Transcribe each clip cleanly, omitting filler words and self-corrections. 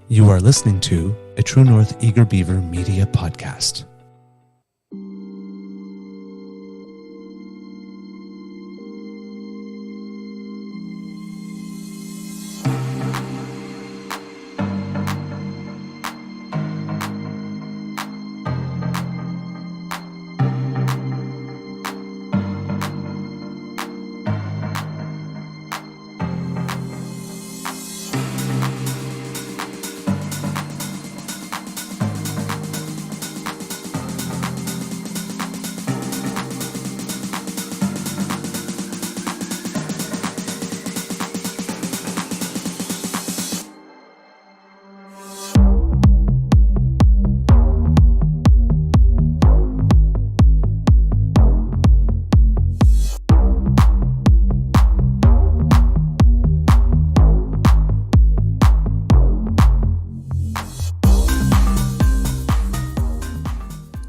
You are listening to a True North Eager Beaver media podcast.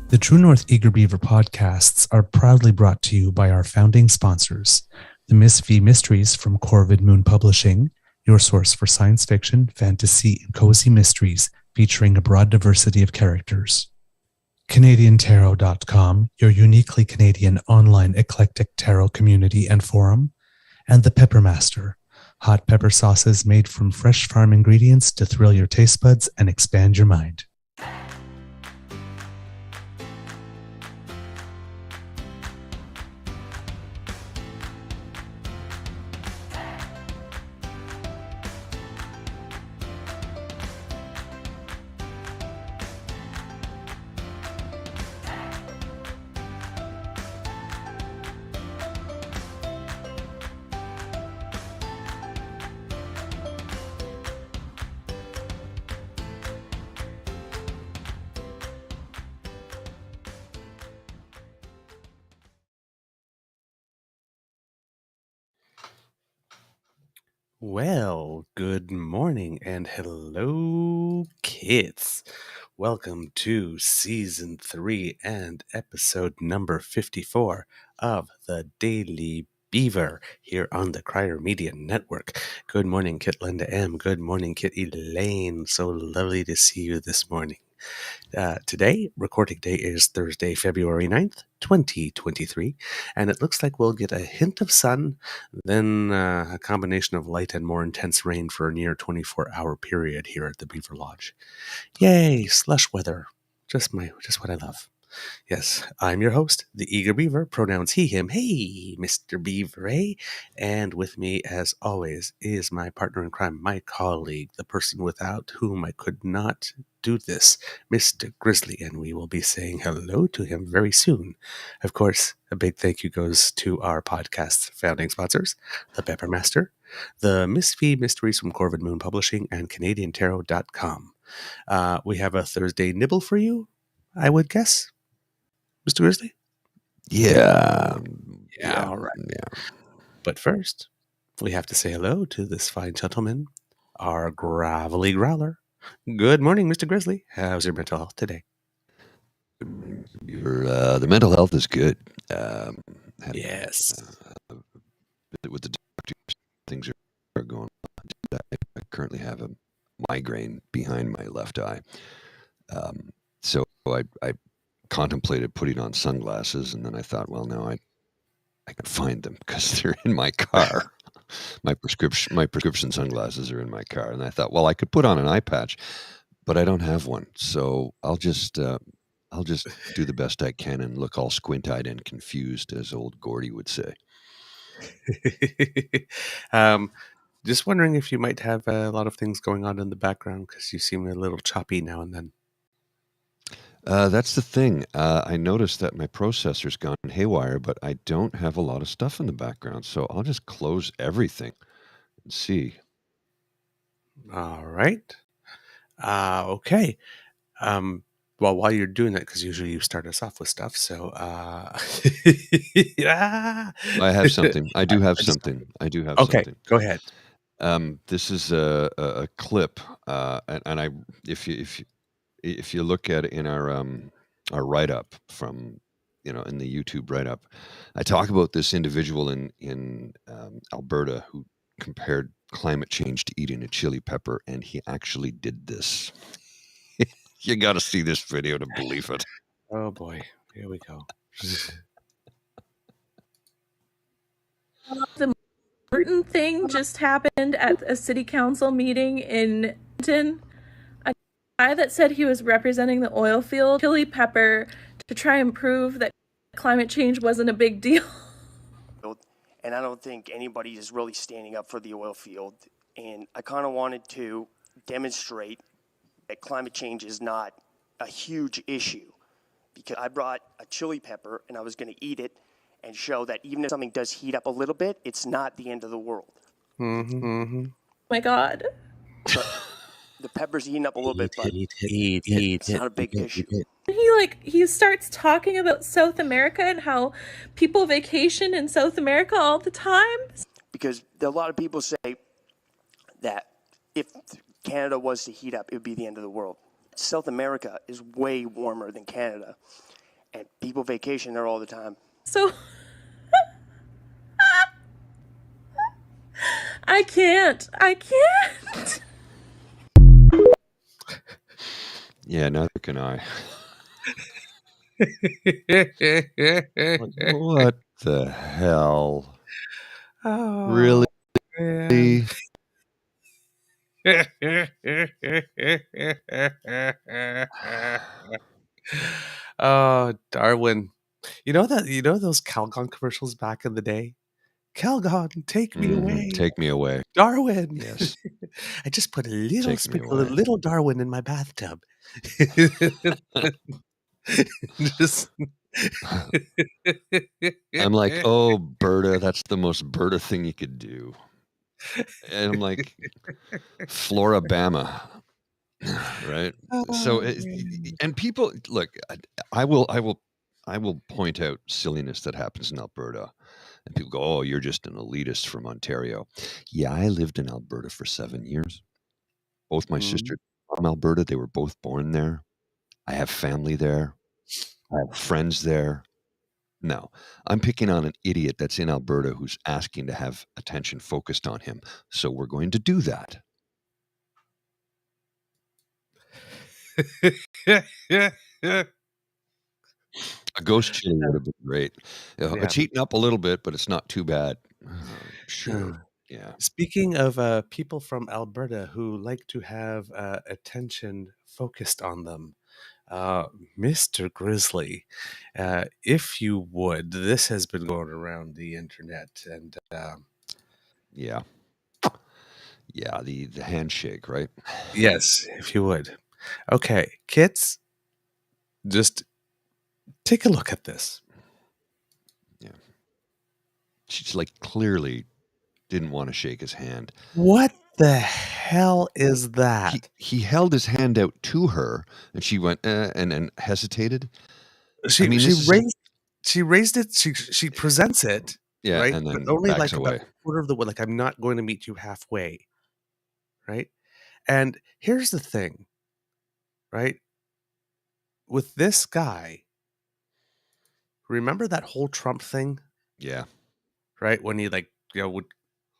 The True North Eager Beaver podcasts are proudly brought to you by our founding sponsors, the Miss V Mysteries from Corvid Moon Publishing, your source for science fiction, fantasy, and cozy mysteries featuring a broad diversity of characters. CanadianTarot.com, your uniquely Canadian online eclectic tarot community and forum, and the Peppermaster, hot pepper sauces made from fresh farm ingredients to thrill your taste buds and expand your mind. Well, good morning and hello, kids. Welcome to Season 3 and episode number 54 of the Daily Beaver here on the Crier Media Network. Good morning, Kit Linda M. Good morning, Kit Elaine. So lovely to see you this morning. Today, recording day is Thursday, February 9th, 2023, and it looks like we'll get a hint of sun, then a combination of light and more intense rain for a near 24-hour period here at the Beaver Lodge. Yay, slush weather. Just what I love. Yes, I'm your host, the Eager Beaver, pronouns he, him. Hey, Mr. Beaver, eh? And with me, as always, is my partner in crime, my colleague, the person without whom I could not do this, Mr. Grizzly, and we will be saying hello to him very soon. Of course, a big thank you goes to our podcast's founding sponsors, the Peppermaster, the Miss V Mysteries from Corvid Moon Publishing, and CanadianTarot.com. We have a Thursday nibble for you, I would guess. Mr. Grizzly? Yeah, all right. Yeah. But first, we have to say hello to this fine gentleman, our gravelly growler. Good morning, Mr. Grizzly. How's your mental health today? The mental health is good. Yes. With the doctors, things are going on. I currently have a migraine behind my left eye. So I contemplated putting on sunglasses, and then I thought, well, no, I can find them because they're in my car. My prescription sunglasses are in my car, and I thought, well, I could put on an eye patch, but I don't have one, so I'll just do the best I can and look all squint-eyed and confused, as old Gordy would say. Just wondering if you might have a lot of things going on in the background because you seem a little choppy now and then. That's the thing. I noticed that my processor's gone haywire, but I don't have a lot of stuff in the background, so I'll just close everything and see. All right. Okay. Well, while you're doing that, because usually you start us off with stuff, so I have something. I do have something. Okay, go ahead. This is a clip, and I if you look at it in our write-up from, in the YouTube write-up, I talk about this individual in Alberta who compared climate change to eating a chili pepper, and he actually did this. You got to see this video to believe it. Oh boy, here we go. The Martin thing just happened at a city council meeting in Edmonton. A guy that said he was representing the oil field, chili pepper, to try and prove that climate change wasn't a big deal. And I don't think anybody is really standing up for the oil field. And I kind of wanted to demonstrate that climate change is not a huge issue, because I brought a chili pepper and I was going to eat it and show that even if something does heat up a little bit, it's not the end of the world. Mm-hmm. Oh my God. But the pepper's heating up a little bit, but it's not a big issue. He starts talking about South America and how people vacation in South America all the time. Because a lot of people say that if Canada was to heat up, it would be the end of the world. South America is way warmer than Canada, and people vacation there all the time. So I can't. Yeah, neither can I. What the hell? Oh, Really? man. Oh, Darwin. You know those Calgon commercials back in the day? Calgon, take me away. Take me away. Darwin. Yes. I just put a little Take me sprinkle of away. little Darwin in my bathtub. Just I'm like, oh, Berta, that's the most Berta thing you could do. And I'm like, FloriBama, right? So, and people look. I will point out silliness that happens in Alberta, and people go, "Oh, you're just an elitist from Ontario." Yeah, I lived in Alberta for 7 years. Both my sisters are from Alberta. They were both born there. I have family there. I have friends there. No, I'm picking on an idiot that's in Alberta who's asking to have attention focused on him. So we're going to do that. A ghost chili would have been great. It's heating up a little bit, but it's not too bad. Sure. Yeah. Speaking of people from Alberta who like to have attention focused on them, Mr. Grizzly, if you would, this has been going around the internet, and yeah, the handshake, right? Yes, if you would. Okay, kids, just take a look at this. Yeah, she's like clearly didn't want to shake his hand. What the hell is that? He held his hand out to her, and she went and then hesitated. She raised it. She presents it. Yeah, right? and then but only backs like away. about a quarter of the way. Like, I'm not going to meet you halfway, right? And here's the thing, right? With this guy, remember that whole Trump thing? Yeah. Right? When he would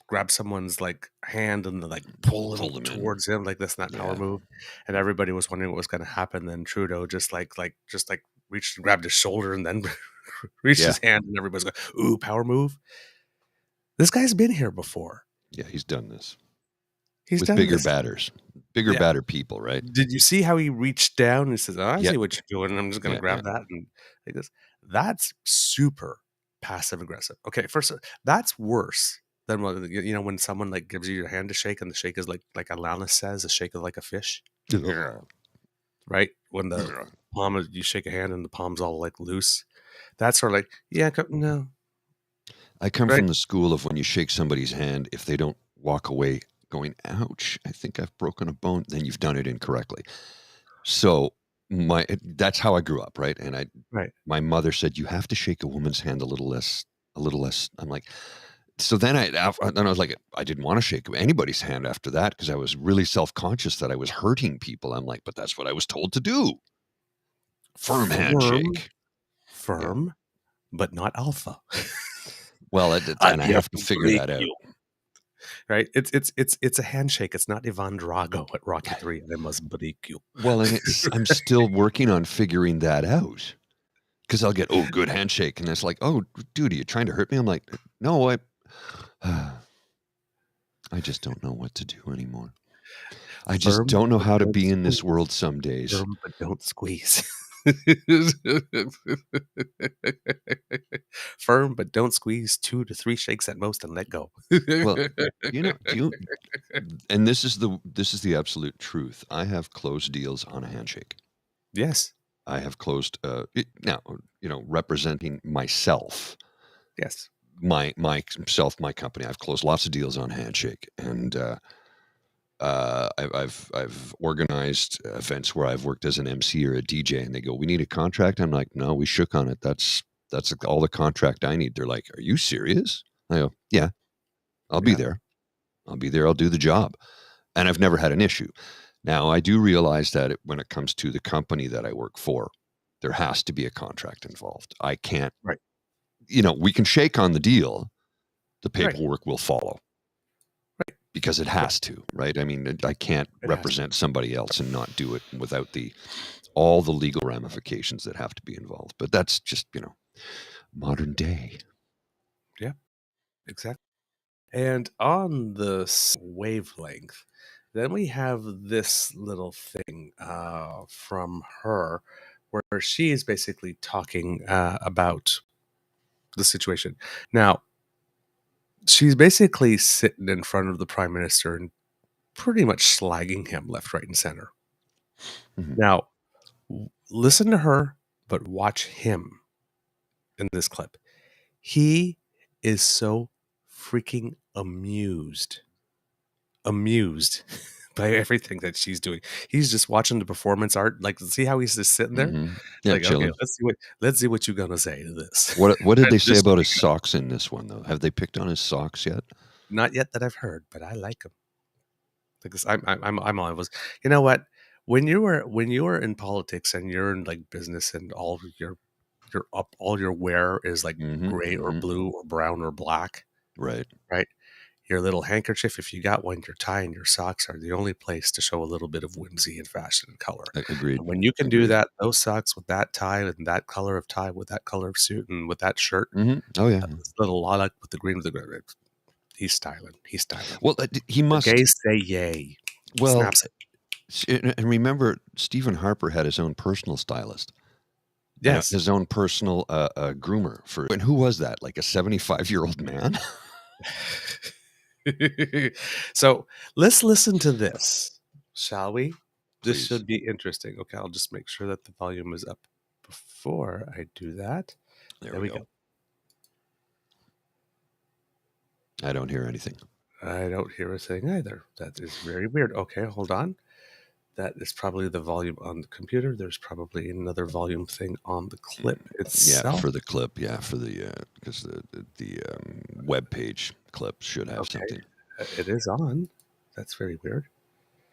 grab someone's like hand and like pull them towards him like this and that power move, and everybody was wondering what was going to happen. Then Trudeau just reached and grabbed his shoulder and then reached his hand, and everybody's going, "Ooh, power move." This guy's been here before. Yeah, he's done this. He's with done bigger this. batters, badder people, right? Did you see how he reached down and he says, "Oh, I see what you're doing, and I'm just going to grab that," and like this? That's super passive aggressive. Okay, first, that's worse than when someone like gives you your hand to shake, and the shake is like Alanis says, a shake of like a fish. Right? When the palm, you shake a hand and the palm's all like loose. That's sort of like, no. I come from the school of when you shake somebody's hand, if they don't walk away going, "Ouch, I think I've broken a bone," then you've done it incorrectly. So that's how I grew up, right? And my mother said, "You have to shake a woman's hand a little less. I'm like, so then I was like, I didn't want to shake anybody's hand after that because I was really self-conscious that I was hurting people. I'm like, but that's what I was told to do. Firm handshake. Firm, but not alpha. Well, and I have to figure that out. right? It's a handshake. It's not Ivan Drago at Rocky 3. I must break you. Well, and I'm still working on figuring that out. Because I'll get, oh, good handshake. And it's like, oh, dude, are you trying to hurt me? I'm like, no, I just don't know what to do anymore. I just Firm, don't know but how to don't be in this squeeze. world some days. Firm, but don't squeeze. Firm, but don't squeeze. 2 to 3 shakes at most and let go. Well, and this is the absolute truth. I have closed deals on a handshake. Yes. I have closed now, representing myself. Yes. Myself, my company. I've closed lots of deals on handshake, and I've organized events where I've worked as an MC or a DJ, and they go, "We need a contract." I'm like, "No, we shook on it. That's all the contract I need." They're like, "Are you serious?" I go, "Yeah, I'll be there. I'll be there. I'll do the job," and I've never had an issue. Now, I do realize that when it comes to the company that I work for, there has to be a contract involved. I can't, Right. We can shake on the deal. The Right. paperwork will follow. Right. Because it has to, right? I mean, I can't It has represent somebody else and not do it without all the legal ramifications that have to be involved. But that's just, modern day. Yeah, exactly. And on the wavelength, then we have this little thing from her where she is basically talking about the situation. Now, she's basically sitting in front of the Prime Minister and pretty much slagging him left, right, and center. Mm-hmm. Now, listen to her, but watch him in this clip. He is so freaking amused by everything that she's doing. He's just watching the performance art. Like, see how he's just sitting there? Mm-hmm. Yeah, like, chilling. okay, let's see what you're gonna say to this. What did they say about his socks in this one, though? Have they picked on his socks yet? Not yet that I've heard, but I like them. Because I'm always, you know what? When you were in politics and you're in like business and all your wear is like gray or blue or brown or black. Right. Your little handkerchief, if you got one, your tie and your socks are the only place to show a little bit of whimsy and fashion and color. Agreed. And when you can do that, those socks with that tie and that color of tie with that color of suit and with that shirt. Mm-hmm. Oh yeah. This little lilac with the green with the gray. He's styling. Well, he must. The gays say yay. Well, Snaps it. And remember, Stephen Harper had his own personal stylist. Yes. His own personal groomer for. And who was that? Like a 75-year-old man? So let's listen to this, shall we? This Please. should be interesting. Okay, I'll just make sure that the volume is up before I do that. There we go. I don't hear anything. I don't hear a thing either. That is very weird. Okay, hold on. That is probably the volume on the computer. There's probably another volume thing on the clip itself. Yeah, for the clip. Yeah, for the because the web page clip should have something. It is on. That's very weird.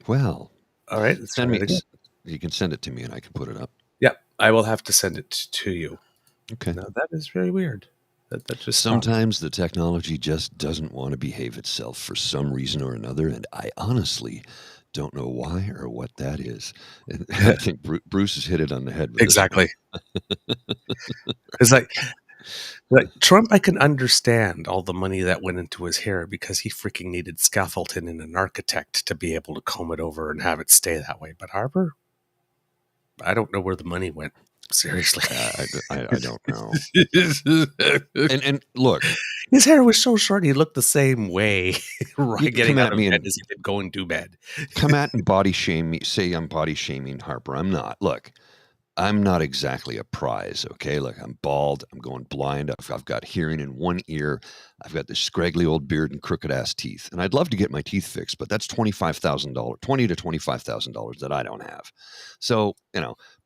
Well, all right. Send me. You can send it to me, and I can put it up. Yeah, I will have to send it to you. Okay. Now that is very weird. That just sometimes the technology just doesn't want to behave itself for some reason or another, and I honestly don't know why or what that is. I think Bruce has hit it on the head. With exactly. It's like Trump. I can understand all the money that went into his hair because he freaking needed scaffolding and an architect to be able to comb it over and have it stay that way. But Harper, I don't know where the money went. Seriously, I don't know. and look, his hair was so short; he looked the same way. Getting out of bed and as he did going to bed. Come at and body shame me. Say I'm body shaming Harper. I'm not. Look, I'm not exactly a prize. Okay, look, I'm bald. I'm going blind. I've got hearing in one ear. I've got this scraggly old beard and crooked ass teeth. And I'd love to get my teeth fixed, but that's $25,000, $20,000 to $25,000 that I don't have. So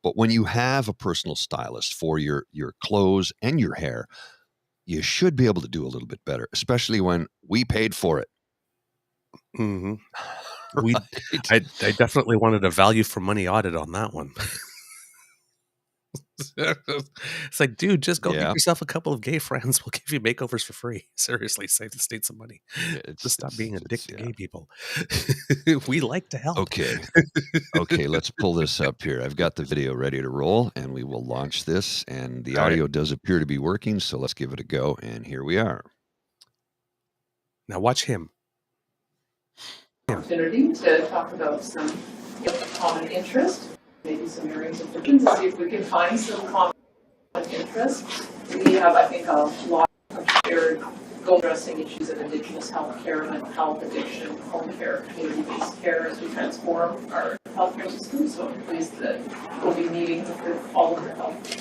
but when you have a personal stylist for your clothes and your hair, you should be able to do a little bit better, especially when we paid for it. Mm-hmm. Right? I definitely wanted a value for money audit on that one. It's like, dude, just go Yeah. get yourself a couple of gay friends. We'll give you makeovers for free. Seriously, save the state some money. Just stop being a dick to gay people. We like to help. Okay, let's pull this up here. I've got the video ready to roll, and we will launch this. And the audio does appear to be working, so let's give it a go. And here we are. Now watch him. Opportunity to talk about some common interest, maybe some areas of difference, and see if we can find some common interest. We have, I think, a lot of shared goal addressing issues of Indigenous health care, mental health, addiction, home care, community-based care as we transform our healthcare system. So I'm pleased that we'll be meeting with all the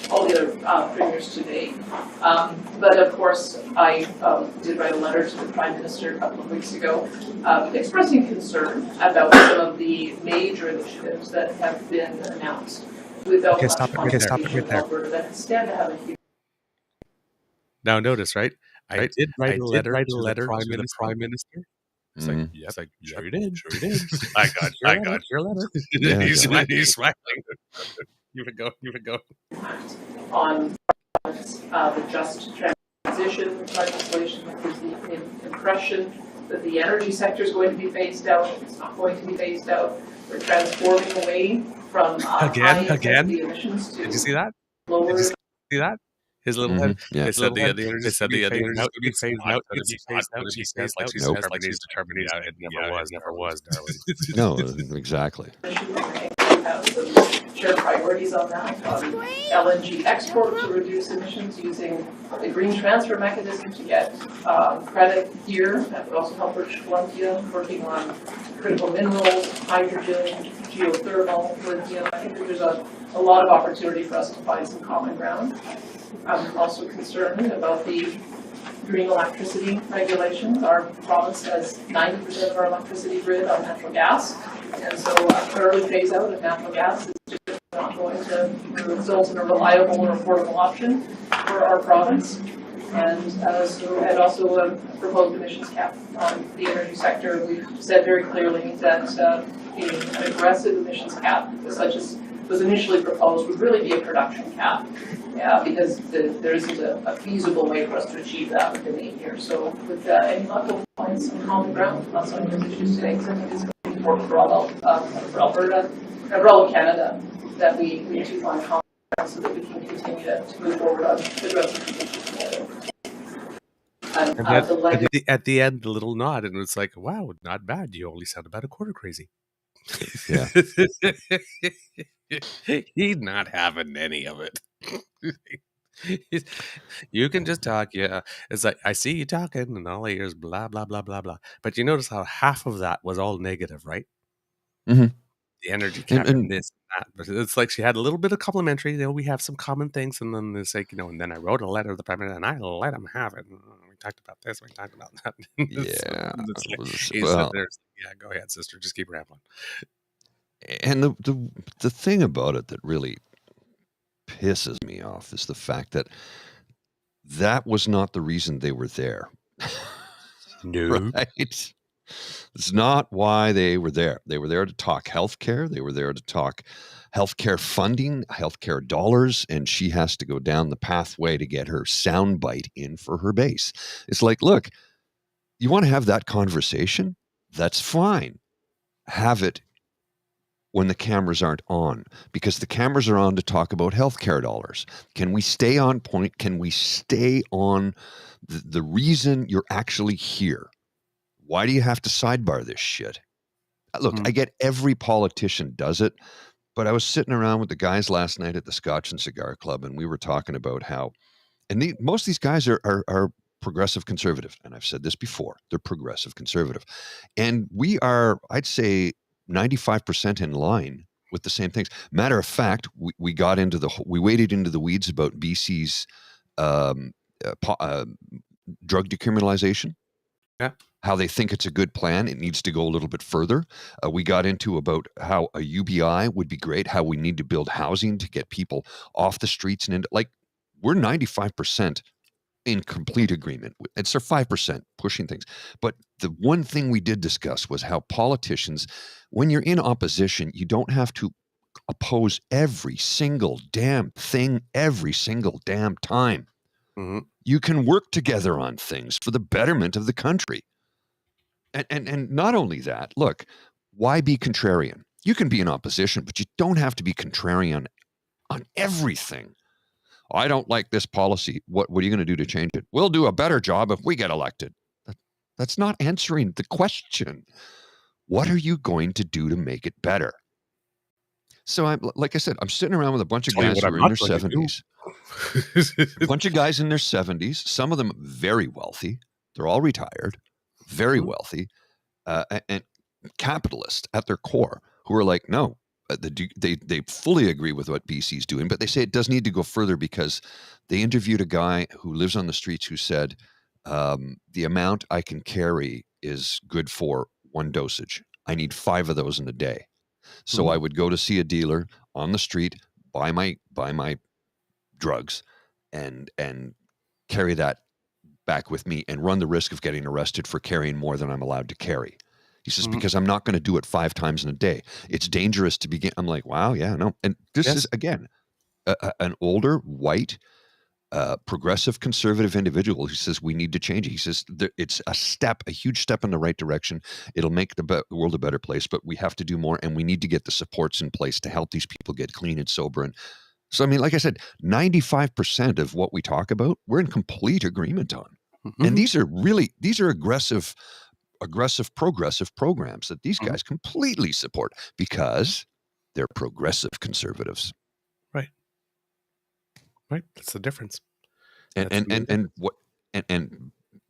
other premiers today. But of course, I did write a letter to the Prime Minister a couple of weeks ago expressing concern about some of the major initiatives that have been announced without much consultation in Alberta that stand to have a huge. Now notice, right? I did write a letter to the Prime Minister. It's like, yep, it's like, sure did. I got your letter. Yeah, He's smiling. You would go. On the just transition legislation that gives the impression that the energy sector is going to be phased out. It's not going to be phased out. We're transforming away from again. emissions to Did you see that? lower. Did you see that? His little head. Yeah. They said the energy is to be phased out. It's phased out. She says like she's determined. It never was, darling. No, exactly. We have some shared priorities on that. LNG export to reduce emissions using the green transfer mechanism to get credit here. That would also help British Columbia, working on critical minerals, hydrogen, geothermal, lithium. I think there's a lot of opportunity for us to find some common ground. I'm also concerned about the green electricity regulations. Our province has 90% of our electricity grid on natural gas, and so a early phase out of natural gas is just not going to result in a reliable or affordable option for our province. And also a proposed emissions cap on the energy sector. We've said very clearly that an aggressive emissions cap, such as was initially proposed, would really be a production cap. Yeah, because there isn't a feasible way for us to achieve that within 8 years. So with any luck, we'll find some common ground on some of those issues today, because I think it's going to be important for Alberta, and for all of Canada, that we need to find common ground so that we can continue to move forward on addressing these issues together. And at the end, the little nod, and it's like, wow, not bad. You only sound about a quarter crazy. Yeah. He's not having any of it. You can just talk, yeah. It's like, I see you talking, and all I hear is blah, blah, blah, blah, blah. But you notice how half of that was all negative, right? Mm-hmm. The energy cap and this and that. But it's like she had a little bit of complimentary, we have some common things, and then it's like, and then I wrote a letter to the Prime Minister, and I let him have it. And we talked about this, we talked about that. Yeah, go ahead, sister. Just keep rambling. And the thing about it that really pisses me off is the fact that was not the reason they were there. No. Right? It's not why they were there. They were there to talk healthcare. They were there to talk healthcare funding, healthcare dollars, and she has to go down the pathway to get her soundbite in for her base. It's like, look, you want to have that conversation? That's fine. Have it when the cameras aren't on, because the cameras are on to talk about healthcare dollars. Can we stay on point? Can we stay on the reason you're actually here? Why do you have to sidebar this shit? Look, I get every politician does it, but I was sitting around with the guys last night at the Scotch and Cigar Club, and we were talking about how, and most of these guys are progressive conservative, and I've said this before, they're progressive conservative. And we are, I'd say, 95% in line with the same things. Matter of fact, we waded into the weeds about BC's drug decriminalization. Yeah. How they think it's a good plan. It needs to go a little bit further. We got into about how a UBI would be great, how we need to build housing to get people off the streets and into, like, we're 95% in complete agreement. It's our 5% pushing things. But the one thing we did discuss was how politicians, when you're in opposition, you don't have to oppose every single damn thing every single damn time. Mm-hmm. You can work together on things for the betterment of the country. And not only that, look, why be contrarian? You can be in opposition, but you don't have to be contrarian on everything. I don't like this policy. What are you going to do to change it? We'll do a better job if we get elected. That's not answering the question. What are you going to do to make it better? So like I said, I'm sitting around with a bunch of guys who are in their 70s. A bunch of guys in their 70s, some of them very wealthy. They're all retired, very wealthy, and capitalist at their core, who are like, no, they fully agree with what BC's doing, but they say it does need to go further because they interviewed a guy who lives on the streets who said, the amount I can carry is good for one dosage. I need 5 of those in a day. So I would go to see a dealer on the street, buy my drugs, and carry that back with me and run the risk of getting arrested for carrying more than I'm allowed to carry. He says, because I'm not going to do it 5 times in a day. It's dangerous to begin. I'm like, wow, yeah, no. And this is, again, an older, white, progressive, conservative individual who says we need to change it. He says it's a huge step in the right direction. It'll make the world a better place, but we have to do more, and we need to get the supports in place to help these people get clean and sober. And so, I mean, like I said, 95% of what we talk about, we're in complete agreement on. And these are aggressive, progressive programs that these guys completely support because they're progressive conservatives. Right. That's the difference. And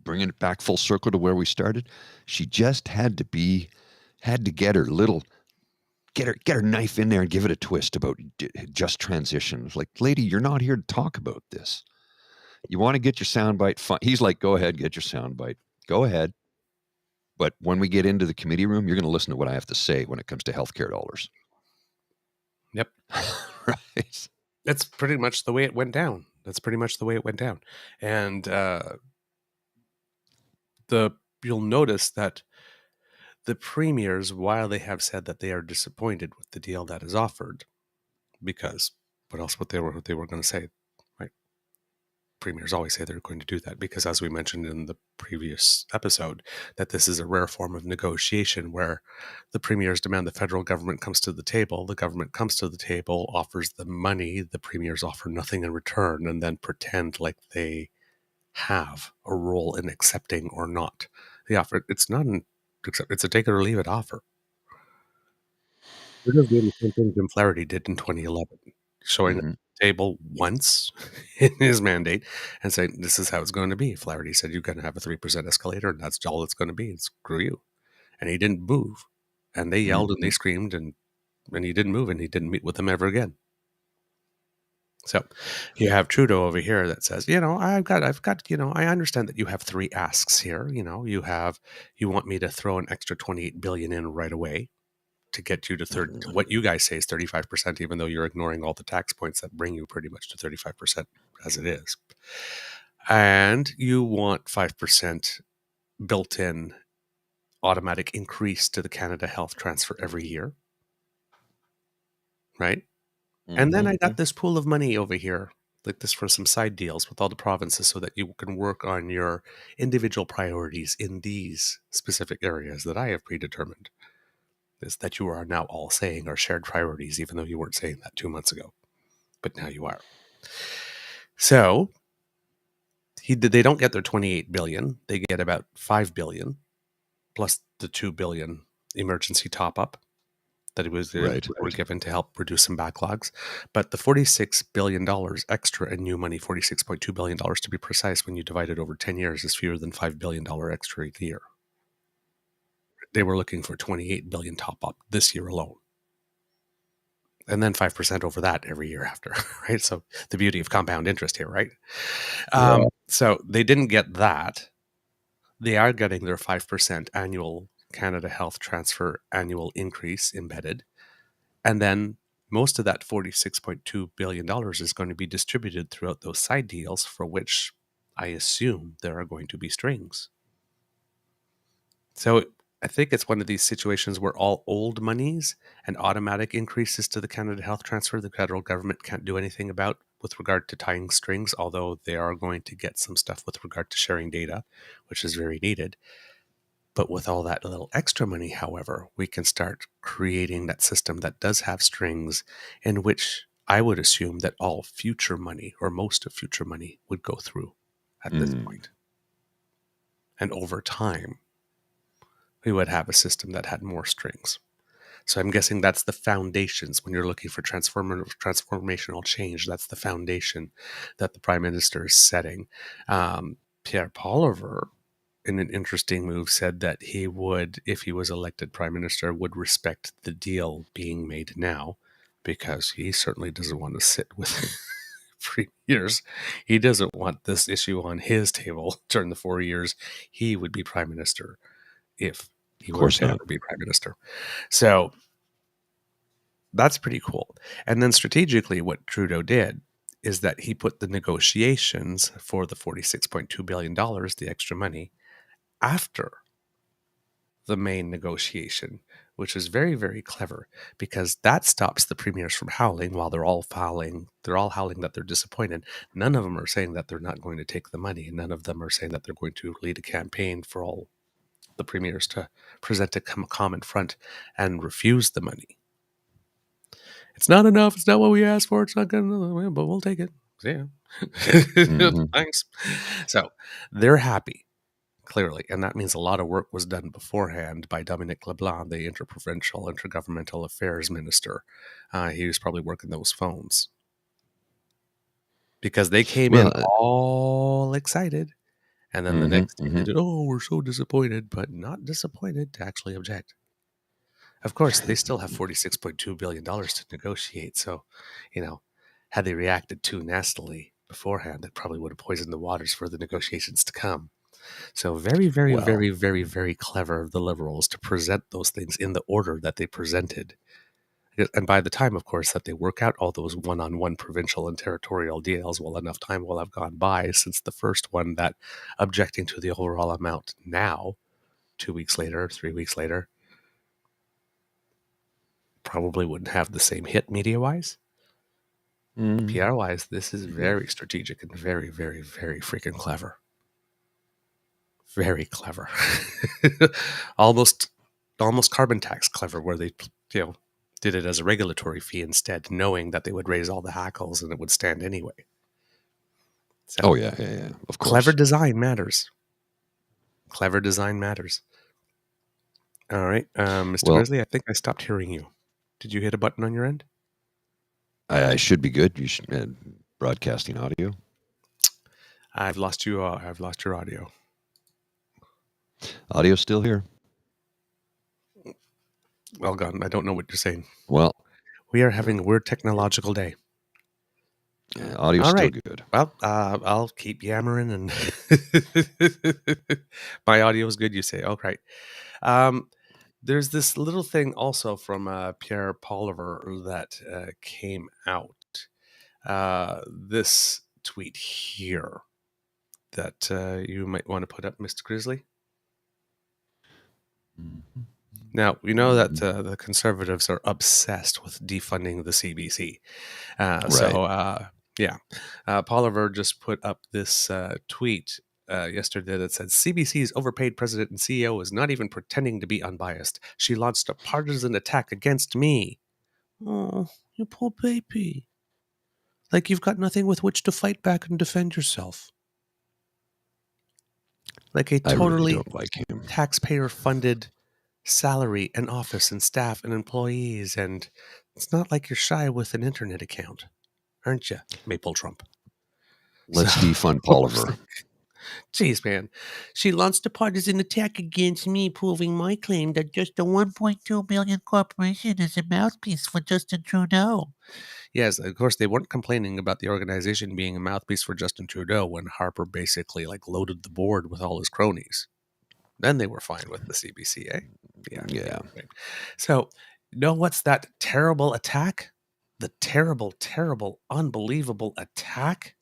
bringing it back full circle to where we started, she just had to get her knife in there and give it a twist about just transition. It's like, lady, you're not here to talk about this. You want to get your soundbite? Fine. He's like, go ahead, get your soundbite. Go ahead. But when we get into the committee room, you're going to listen to what I have to say when it comes to healthcare dollars. Yep. Right. That's pretty much the way it went down. And you'll notice that the premiers, while they have said that they are disappointed with the deal that is offered, because what they were going to say, right? Premiers always say they're going to do that because, as we mentioned in the previous episode, that this is a rare form of negotiation where the premiers demand the federal government comes to the table. The government comes to the table, offers them money. The premiers offer nothing in return and then pretend like they have a role in accepting or not the offer. It's not it's a take it or leave it offer. We're just doing the same thing Jim Flaherty did in 2011, showing the table once in his mandate and saying, this is how it's going to be. Flaherty said, you're going to have a 3% escalator, and that's all it's going to be, and screw you. And he didn't move. And they yelled and they screamed, and he didn't move, and he didn't meet with them ever again. So you have Trudeau over here that says, I've got, I understand that you have 3 asks here. You want me to throw an extra $28 billion in right away to get you to what you guys say is 35%, even though you're ignoring all the tax points that bring you pretty much to 35% as it is. And you want 5% built-in automatic increase to the Canada Health transfer every year. Right? And then I got this pool of money over here, like this for some side deals with all the provinces so that you can work on your individual priorities in these specific areas that I have predetermined. Is that you are now all saying are shared priorities, even though you weren't saying that 2 months ago. But now you are. So they don't get their $28 billion. They get about $5 billion plus the $2 billion emergency top-up that were given to help reduce some backlogs. But the $46 billion extra in new money, $46.2 billion to be precise, when you divide it over 10 years, is fewer than $5 billion extra a year. They were looking for $28 billion top-up this year alone. And then 5% over that every year after, right? So the beauty of compound interest here, right? Yeah. So they didn't get that. They are getting their 5% annual Canada Health transfer annual increase embedded. And then most of that $46.2 billion is going to be distributed throughout those side deals, for which I assume there are going to be strings. So I think it's one of these situations where all old monies and automatic increases to the Canada Health Transfer, the federal government can't do anything about with regard to tying strings, although they are going to get some stuff with regard to sharing data, which is very needed. But with all that little extra money, however, we can start creating that system that does have strings, in which I would assume that all future money, or most of future money, would go through at this point. And over time, we would have a system that had more strings. So I'm guessing that's the foundations when you're looking for transformational change. That's the foundation that the Prime Minister is setting. Pierre Poilievre, in an interesting move, said that he would, if he was elected Prime Minister, would respect the deal being made now, because he certainly doesn't want to sit with premiers. He doesn't want this issue on his table during the 4 years he would be Prime Minister, if he were to ever be Prime Minister. So that's pretty cool. And then strategically, what Trudeau did is that he put the negotiations for the $46.2 billion, the extra money, after the main negotiation, which is very, very clever, because that stops the premiers from howling while they're all howling. They're all howling that they're disappointed. None of them are saying that they're not going to take the money, and none of them are saying that they're going to lead a campaign for all the premiers to present a common front and refuse the money. It's not enough. It's not what we asked for. It's not good enough, but we'll take it. Yeah. Thanks. So they're happy, clearly. And that means a lot of work was done beforehand by Dominic LeBlanc, the intergovernmental affairs minister. He was probably working those phones, because they came in all excited. And then the next thing they did, we're so disappointed, but not disappointed to actually object. Of course, they still have $46.2 billion to negotiate. So, had they reacted too nastily beforehand, that probably would have poisoned the waters for the negotiations to come. So very, very, very, very, very clever of the Liberals to present those things in the order that they presented. And by the time, of course, that they work out all those one-on-one provincial and territorial deals, well, enough time will have gone by since the first one, that objecting to the overall amount now, 2 weeks later, 3 weeks later, probably wouldn't have the same hit media-wise. PR-wise, this is very strategic and very, very, very freaking clever. Very clever. almost carbon tax clever, where they did it as a regulatory fee instead, knowing that they would raise all the hackles and it would stand anyway. So, yeah, of course. Clever design matters. Clever design matters. All right, Mr. Grizzly, I think I stopped hearing you. Did you hit a button on your end? I should be good. You should broadcasting audio. I've lost you. I've lost your audio. Audio's still here. Well, God, I don't know what you're saying. Well, we are having a weird technological day. Audio's still good. Well, I'll keep yammering, and my audio is good, you say. Oh, right. There's this little thing also from Pierre Poilievre that came out. This tweet here that you might want to put up, Mr. Grizzly. Now, we know that the Conservatives are obsessed with defunding the CBC. Right. Poilievre just put up this tweet yesterday that said, CBC's overpaid president and CEO is not even pretending to be unbiased. She launched a partisan attack against me. Oh, you poor baby. Like you've got nothing with which to fight back and defend yourself. Like a totally taxpayer-funded salary and office and staff and employees, and it's not like you're shy with an internet account, aren't you, Maple Trump? Let's defund Poilievre. Jeez, man. She launched a partisan attack against me, proving my claim that just a $1.2 billion corporation is a mouthpiece for Justin Trudeau. Yes, of course, they weren't complaining about the organization being a mouthpiece for Justin Trudeau when Harper basically loaded the board with all his cronies. Then they were fine with the CBC, eh? Yeah. Right. So, what's that terrible attack? The terrible, terrible, unbelievable attack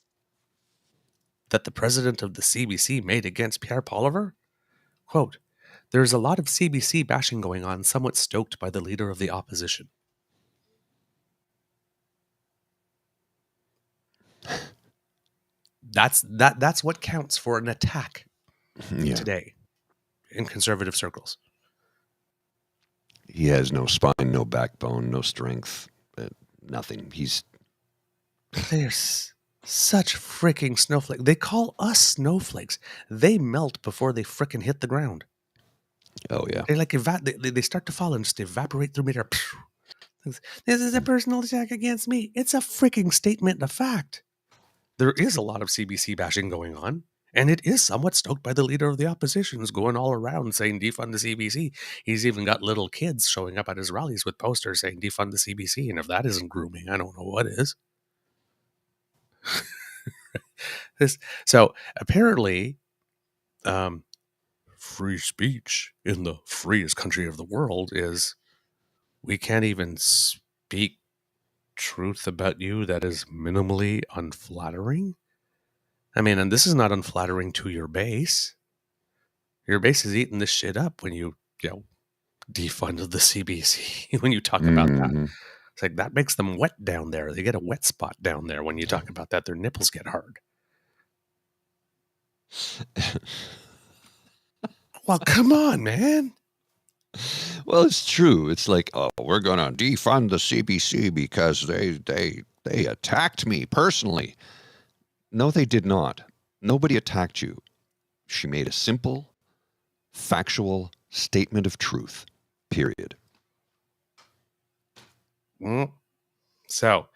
that the president of the CBC made against Pierre Poilievre? Quote, There's a lot of CBC bashing going on, somewhat stoked by the leader of the opposition. That's what counts for an attack today in conservative circles. He has no spine, no backbone, no strength, nothing. There's such freaking snowflakes. They call us snowflakes. They melt before they freaking hit the ground. Oh yeah. They like they start to fall and just evaporate through midair. This is a personal attack against me. It's a freaking statement of fact. There is a lot of CBC bashing going on, and it is somewhat stoked by the leader of the opposition who's going all around saying defund the CBC. He's even got little kids showing up at his rallies with posters saying defund the CBC, and if that isn't grooming, I don't know what is. So apparently, free speech in the freest country of the world is we can't even speak truth about you that is minimally unflattering. I mean, and this is not unflattering to your base. Your base is eating this shit up when you defund the CBC, when you talk about that. It's like that makes them wet down there. They get a wet spot down there when you talk about that. Their nipples get hard. Well, come on, man. Well, it's true. It's like, oh, we're going to defund the CBC because they attacked me personally. No, they did not. Nobody attacked you. She made a simple, factual statement of truth, period. So,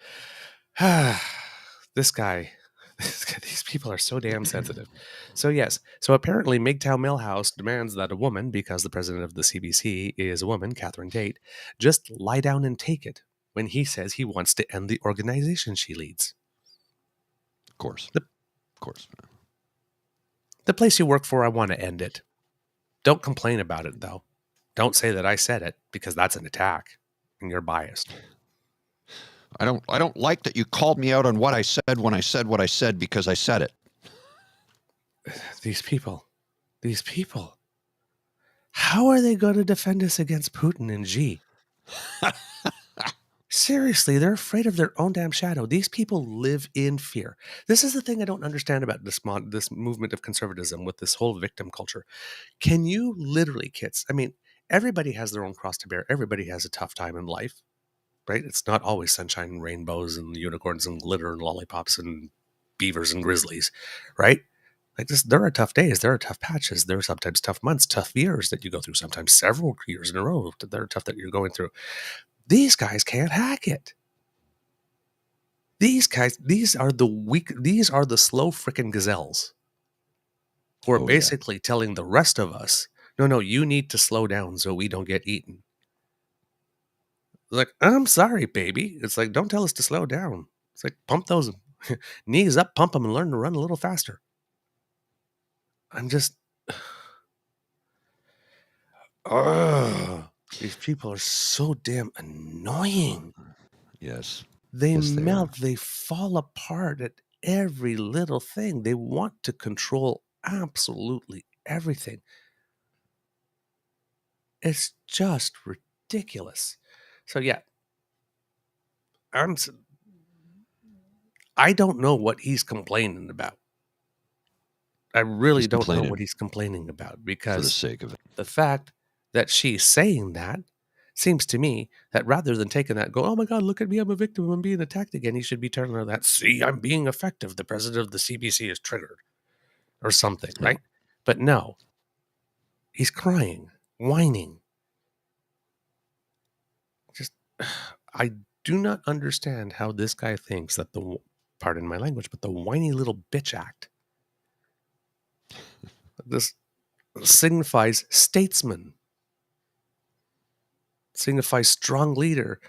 these people are so damn sensitive. So yes, so apparently MGTOW Millhouse demands that a woman, because the president of the CBC is a woman, Catherine Tate, just lie down and take it when he says he wants to end the organization she leads. Of course. The place you work for, I want to end it. Don't complain about it, though. Don't say that I said it, because that's an attack, and you're biased. I don't like that you called me out on what I said when I said what I said because I said it. These people. How are they going to defend us against Putin and Xi? Seriously, they're afraid of their own damn shadow. These people live in fear. This is the thing I don't understand about this movement of conservatism with this whole victim culture. Can you literally, kids? I mean, everybody has their own cross to bear. Everybody has a tough time in life, right? It's not always sunshine and rainbows and unicorns and glitter and lollipops and beavers and grizzlies, right? Like this, there are tough days. There are tough patches. There are sometimes tough months, tough years that you go through, sometimes several years in a row that are tough that you're going through. These guys can't hack it. These are the slow frickin' gazelles who are basically telling the rest of us, no, you need to slow down so we don't get eaten. Like, I'm sorry, baby. It's like, don't tell us to slow down. It's like, pump those knees up, pump them, and learn to run a little faster. I'm just... these people are so damn annoying. Yes. They melt. They fall apart at every little thing. They want to control absolutely everything. It's just ridiculous. So yeah, I don't know what he's complaining about. I really don't know what he's complaining about, because for the sake of it, the fact that she's saying that seems to me that rather than taking that, go, oh my God, look at me, I'm a victim, I'm being attacked again. He should be turning around that, see, I'm being effective. The president of the CBC is triggered or something, right? But no, he's crying, whining. Just, I do not understand how this guy thinks that pardon my language, but the whiny little bitch act, this signifies statesman, signifies strong leader.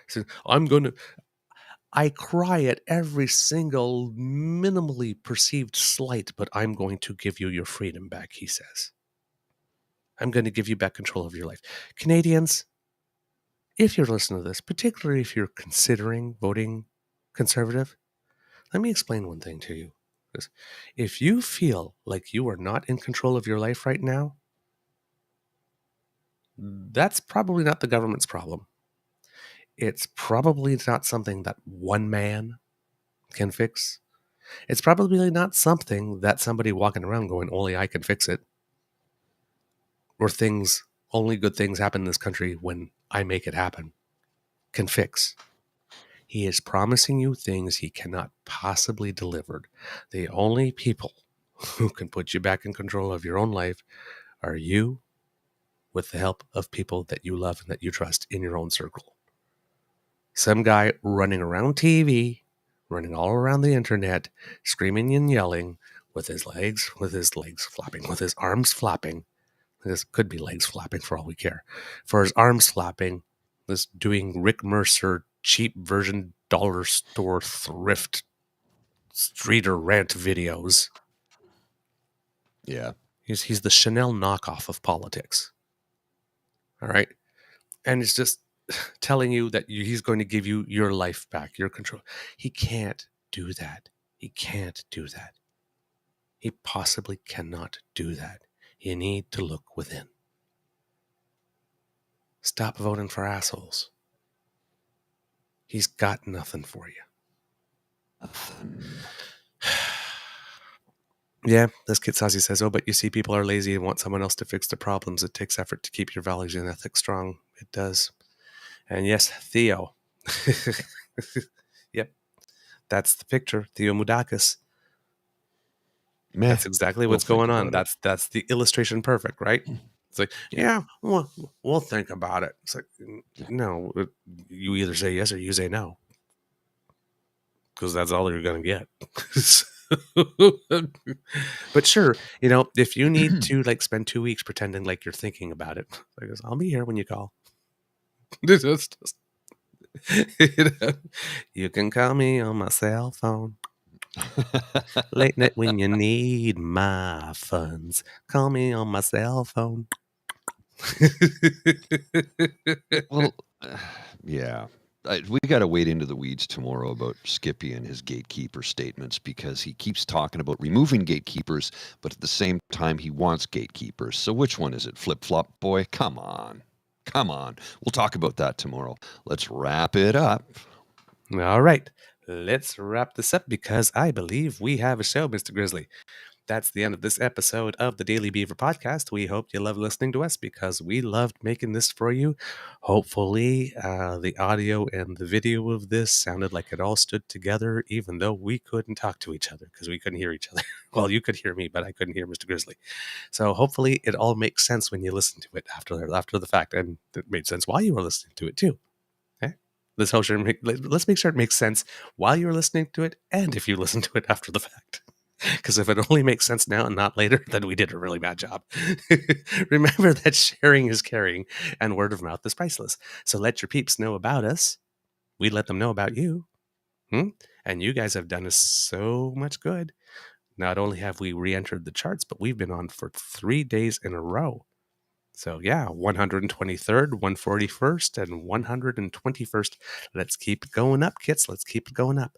I cry at every single minimally perceived slight, but I'm going to give you your freedom back, he says. I'm going to give you back control of your life. Canadians, if you're listening to this, particularly if you're considering voting Conservative, let me explain one thing to you. If you feel like you are not in control of your life right now, that's probably not the government's problem. It's probably not something that one man can fix. It's probably not something that somebody walking around going, only I can fix it. Or only good things happen in this country when I make it happen, can fix. He is promising you things he cannot possibly deliver. The only people who can put you back in control of your own life are you, with the help of people that you love and that you trust in your own circle. Some guy running around TV, running all around the internet, screaming and yelling with his legs flapping, with his arms flapping. This could be legs flapping for all we care. For his arms flapping, this doing Rick Mercer cheap version dollar store thrift streeter rant videos. Yeah. He's the Chanel knockoff of politics. All right. And it's just telling you that he's going to give you your life back, your control. He can't do that. He can't do that. He possibly cannot do that. You need to look within. Stop voting for assholes. He's got nothing for you. Nothing. Yeah, as Kit Sazi says, but you see, people are lazy and want someone else to fix the problems. It takes effort to keep your values and ethics strong. It does. And yes, Theo. Yep. That's the picture. Theo Moudakis. Meh. That's exactly what's going on. That's the illustration perfect, right? It's like, yeah, we'll think about it. It's like, no, you either say yes or you say no. Because that's all you're going to get. But sure, if you need to spend 2 weeks pretending like you're thinking about it, I'll be here when you call. You can call me on my cell phone. Late night when you need my funds. Call me on my cell phone. Well, yeah. We got to wade into the weeds tomorrow about Skippy and his gatekeeper statements, because he keeps talking about removing gatekeepers, but at the same time he wants gatekeepers. So which one is it? Flip-flop, boy? Come on. We'll talk about that tomorrow. Let's wrap it up. All right. Let's wrap this up, because I believe we have a show, Mr. Grizzly. That's the end of this episode of the Daily Beaver podcast. We hope you love listening to us, because we loved making this for you. Hopefully, the audio and the video of this sounded like it all stood together, even though we couldn't talk to each other because we couldn't hear each other. Well, you could hear me, but I couldn't hear Mr. Grizzly. So hopefully it all makes sense when you listen to it after the fact, and it made sense while you were listening to it too. Okay? Let's make sure it makes sense while you're listening to it, and if you listen to it after the fact. Because if it only makes sense now and not later, then we did a really bad job. Remember that sharing is caring, and word of mouth is priceless. So let your peeps know about us. We let them know about you. And you guys have done us so much good. Not only have we re-entered the charts, but we've been on for 3 days in a row. So yeah, 123rd, 141st, and 121st. Let's keep it going up, kids. Let's keep it going up.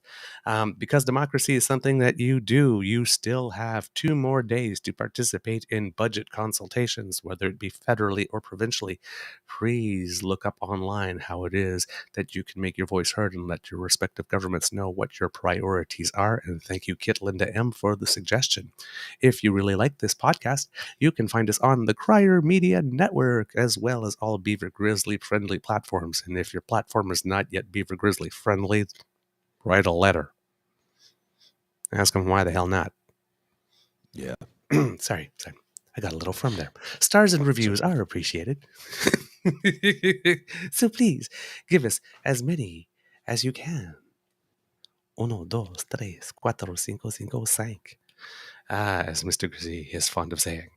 Because democracy is something that you do, you still have 2 more days to participate in budget consultations, whether it be federally or provincially. Please look up online how it is that you can make your voice heard and let your respective governments know what your priorities are. And thank you, Kit Linda M, for the suggestion. If you really like this podcast, you can find us on the Crier Media Network, as well as all Beaver Grizzly friendly platforms. And if your platform is not yet Beaver Grizzly friendly, write a letter. Ask them why the hell not. Yeah. Sorry. I got a little from there. Stars and reviews are appreciated. So please give us as many as you can. 1, 2, 3, 4, 5, 5. As Mr. Grizzy is fond of saying.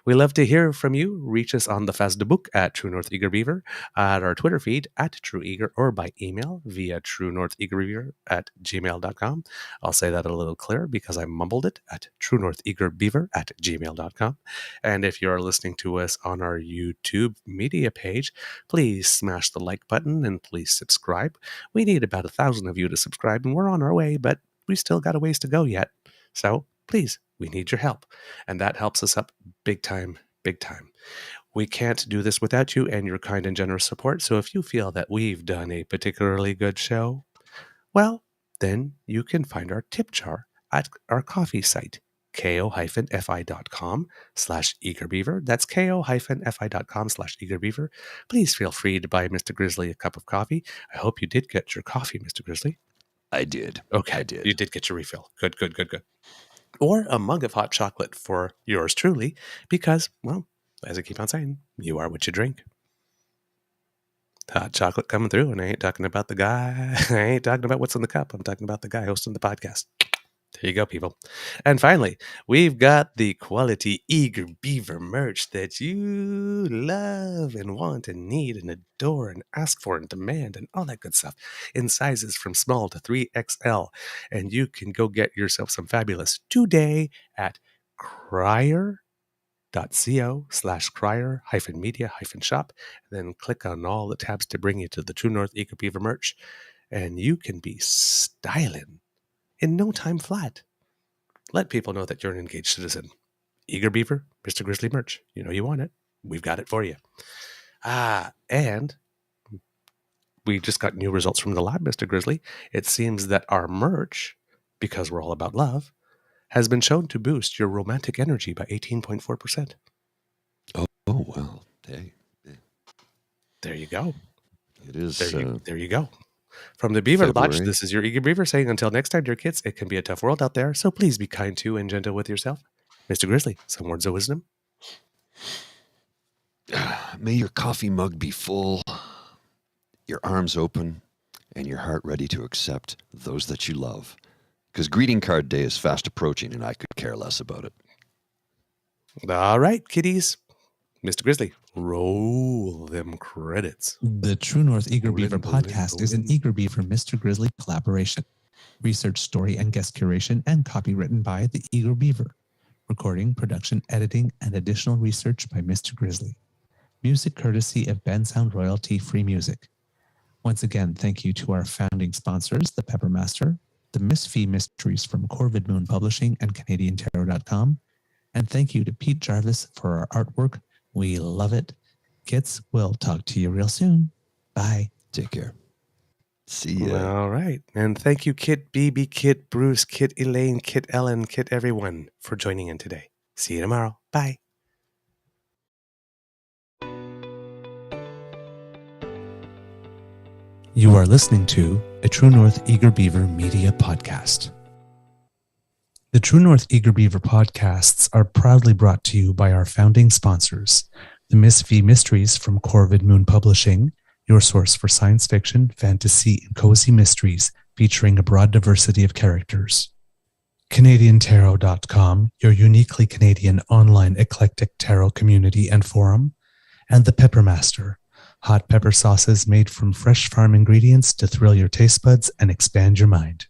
We love to hear from you. Reach us on the Facebook at True North Eager Beaver, at our Twitter feed at True Eager, or by email via truenortheagerbeaver@gmail.com. I'll say that a little clearer because I mumbled it, at truenortheagerbeaver@gmail.com. And if you're listening to us on our YouTube media page, please smash the like button and please subscribe. We need about 1,000 of you to subscribe, and we're on our way, but we still got a ways to go yet. So please, we need your help. And that helps us up big time, big time. We can't do this without you and your kind and generous support. So if you feel that we've done a particularly good show, well, then you can find our tip jar at our coffee site, ko-fi.com/eagerbeaver. That's ko-fi.com/eagerbeaver. Please feel free to buy Mr. Grizzly a cup of coffee. I hope you did get your coffee, Mr. Grizzly. I did. Okay, I did. You did get your refill. Good. Or a mug of hot chocolate for yours truly, because, well, as I keep on saying, you are what you drink. Hot chocolate coming through, and I ain't talking about the guy. I ain't talking about what's in the cup. I'm talking about the guy hosting the podcast. There you go, people. And finally, we've got the quality Eager Beaver merch that you love and want and need and adore and ask for and demand and all that good stuff in sizes from small to 3XL. And you can go get yourself some fabulous today at crier.co/crier-media-shop. Then click on all the tabs to bring you to the True North Eager Beaver merch. And you can be styling in no time flat. Let people know that you're an engaged citizen. Eager Beaver, Mr. Grizzly merch. You know you want it. We've got it for you. And we just got new results from the lab, Mr. Grizzly. It seems that our merch, because we're all about love, has been shown to boost your romantic energy by 18.4%. Oh well. Hey. There you go. It is. There you go. From the Beaver February. Lodge, this is your Eager Beaver saying, until next time, dear kids, it can be a tough world out there, so please be kind to and gentle with yourself. Mr. Grizzly, some words of wisdom? May your coffee mug be full, your arms open, and your heart ready to accept those that you love. Because greeting card day is fast approaching, and I could care less about it. All right, kiddies. Mr. Grizzly, roll them credits. The True North Eager Rollin', Beaver rollin', podcast is an rollin'. Eager Beaver Mr. Grizzly collaboration. Research, story, and guest curation and copy written by the Eager Beaver. Recording, production, editing, and additional research by Mr. Grizzly. Music courtesy of Ben Sound Royalty Free Music. Once again, thank you to our founding sponsors, the Peppermaster, the Miss V Mysteries from Corvid Moon Publishing and CanadianTarot.com. And thank you to Pete Jarvis for our artwork. We love it. Kids, we'll talk to you real soon. Bye. Take care. See ya. All right. And thank you, Kit BB, Kit Bruce, Kit Elaine, Kit Ellen, Kit everyone for joining in today. See you tomorrow. Bye. You are listening to a True North Eager Beaver media podcast. The True North Eager Beaver podcasts are proudly brought to you by our founding sponsors, the Miss V Mysteries from Corvid Moon Publishing, your source for science fiction, fantasy, and cozy mysteries featuring a broad diversity of characters. CanadianTarot.com, your uniquely Canadian online eclectic tarot community and forum, and the Peppermaster, hot pepper sauces made from fresh farm ingredients to thrill your taste buds and expand your mind.